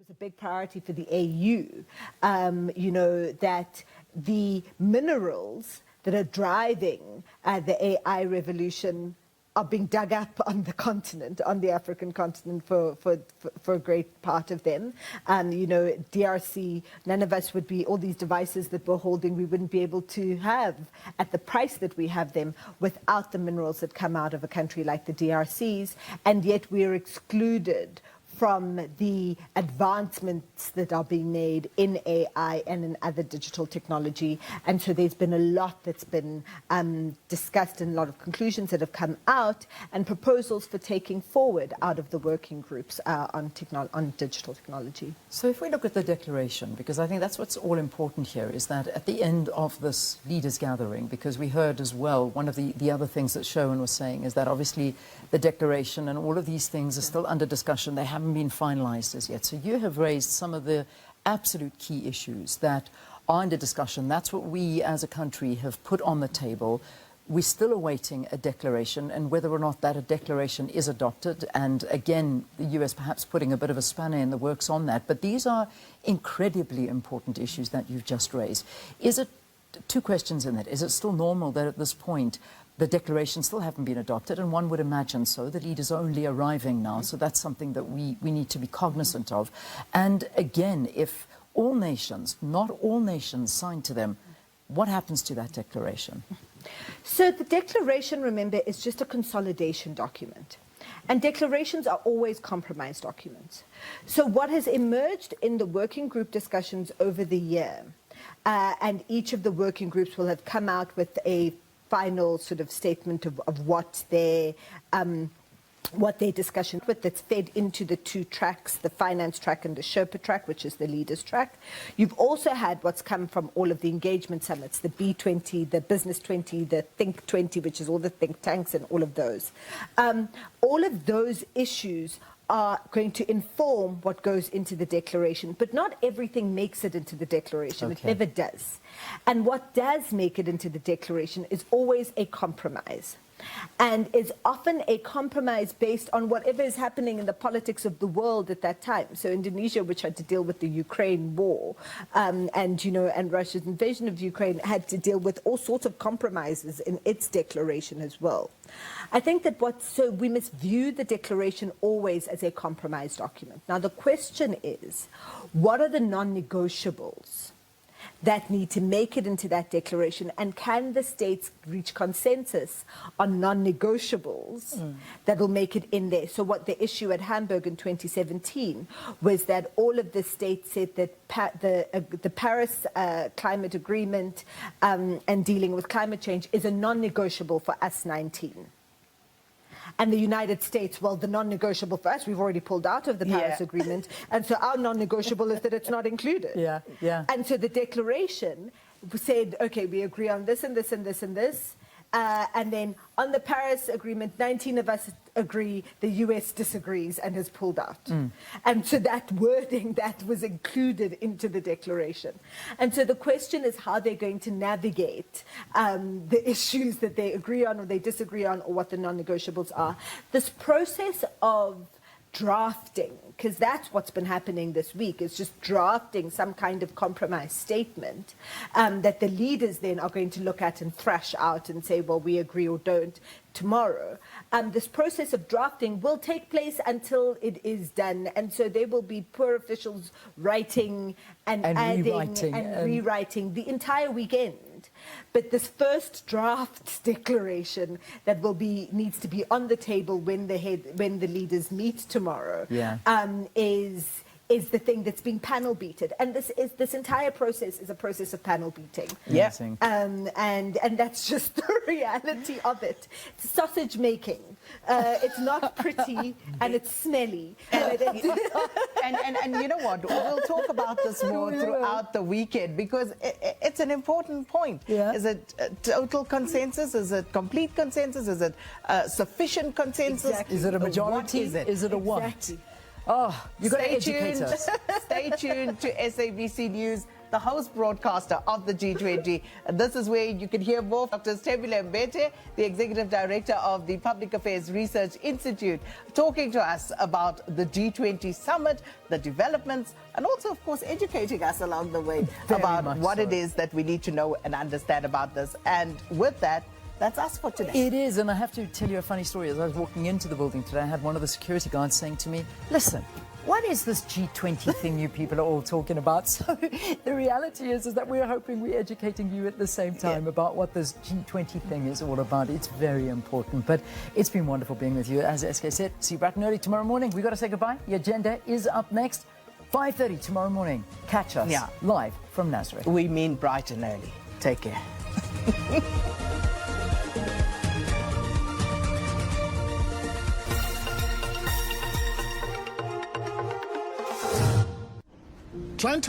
was a big priority for the AU, that the minerals that are driving the AI revolution are being dug up on the continent, on the African continent for a great part of them. DRC, none of us would be, all these devices that we're holding, we wouldn't be able to have at the price that we have them without the minerals that come out of a country like the DRC's, and yet we're excluded from the advancements that are being made in AI and in other digital technology. And so there's been a lot that's been discussed and a lot of conclusions that have come out and proposals for taking forward out of the working groups on digital technology. So if we look at the declaration, because I think that's what's all important here, is that at the end of this leaders gathering, because we heard as well, one of the other things that Sherwin was saying is that obviously the declaration and all of these things are still under discussion. They haven't been finalized as yet. So you have raised some of the absolute key issues that are under discussion. That's what we as a country have put on the table. We're still awaiting a declaration, and whether or not that a declaration is adopted, and again, the US perhaps putting a bit of a spanner in the works on that. But these are incredibly important issues that you've just raised. Is it, two questions in that, is it still normal that at this point the declarations still haven't been adopted? And one would imagine so. The leaders are only arriving now, so that's something that we need to be cognizant of. And again, if all nations, not all nations, sign to them, what happens to that declaration? So the declaration, remember, is just a consolidation document. And declarations are always compromise documents. So what has emerged in the working group discussions over the year, and each of the working groups will have come out with a final sort of statement of what their discussion with, that's fed into the two tracks, the finance track and the Sherpa track, which is the leaders track. You've also had what's come from all of the engagement summits, the B20, the Business 20, the Think 20, which is all the think tanks and all of those. All of those issues are going to inform what goes into the declaration, but not everything makes it into the declaration. Okay. It never does. And what does make it into the declaration is always a compromise, and is often a compromise based on whatever is happening in the politics of the world at that time. So Indonesia, which had to deal with the Ukraine war, and Russia's invasion of Ukraine, had to deal with all sorts of compromises in its declaration as well. I think that so we must view the declaration always as a compromise document. Now the question is, what are the non-negotiables that need to make it into that declaration, and can the states reach consensus on non-negotiables that will make it in there? So what the issue at Hamburg in 2017 was that all of the states said that the Paris climate agreement and dealing with climate change is a non-negotiable for us 19. And the United States, well, the non-negotiable for us, we've already pulled out of the Paris Agreement, and so our non-negotiable is that it's not included. And so the declaration said, okay, we agree on this and this and this and this, and then on the Paris Agreement, 19 of us agree, the US disagrees and has pulled out. And so that wording, that was included into the declaration. And so the question is how they're going to navigate the issues that they agree on or they disagree on, or what the non-negotiables are. This process of drafting, because that's what's been happening this week, is just drafting some kind of compromise statement that the leaders then are going to look at and thrash out and say, well, we agree or don't tomorrow. This process of drafting will take place until it is done, and so there will be poor officials writing and adding and rewriting the entire weekend. But this first draft declaration that needs to be on the table when the leaders meet tomorrow is the thing that's being panel beaten. And this entire process is a process of panel beating. And that's just the reality of it. It's sausage making. It's not pretty and it's smelly. And you know what? We'll talk about this more throughout the weekend, because it's an important point. Is it total consensus? Is it complete consensus? Is it sufficient consensus? Exactly. Is it a majority? Is it a what? Exactly. Oh, you've got to educate us. Stay tuned to SABC News. the host broadcaster of the G20. And this is where you can hear more from Dr. Stebile Mbete, the Executive Director of the Public Affairs Research Institute, talking to us about the G20 summit, the developments, and also, of course, educating us along the way about what it is that we need to know and understand about this. And with that, that's us for today. It is, and I have to tell you a funny story. As I was walking into the building today, I had one of the security guards saying to me, listen, what is this G20 thing you people are all talking about? So the reality is that we're hoping we're educating you at the same time about what this G20 thing is all about. It's very important, but it's been wonderful being with you. As SK said, see you bright and early tomorrow morning. We've got to say goodbye. The agenda is up next. 5:30 tomorrow morning. Catch us live from Nazareth. We mean bright and early. Take care. Client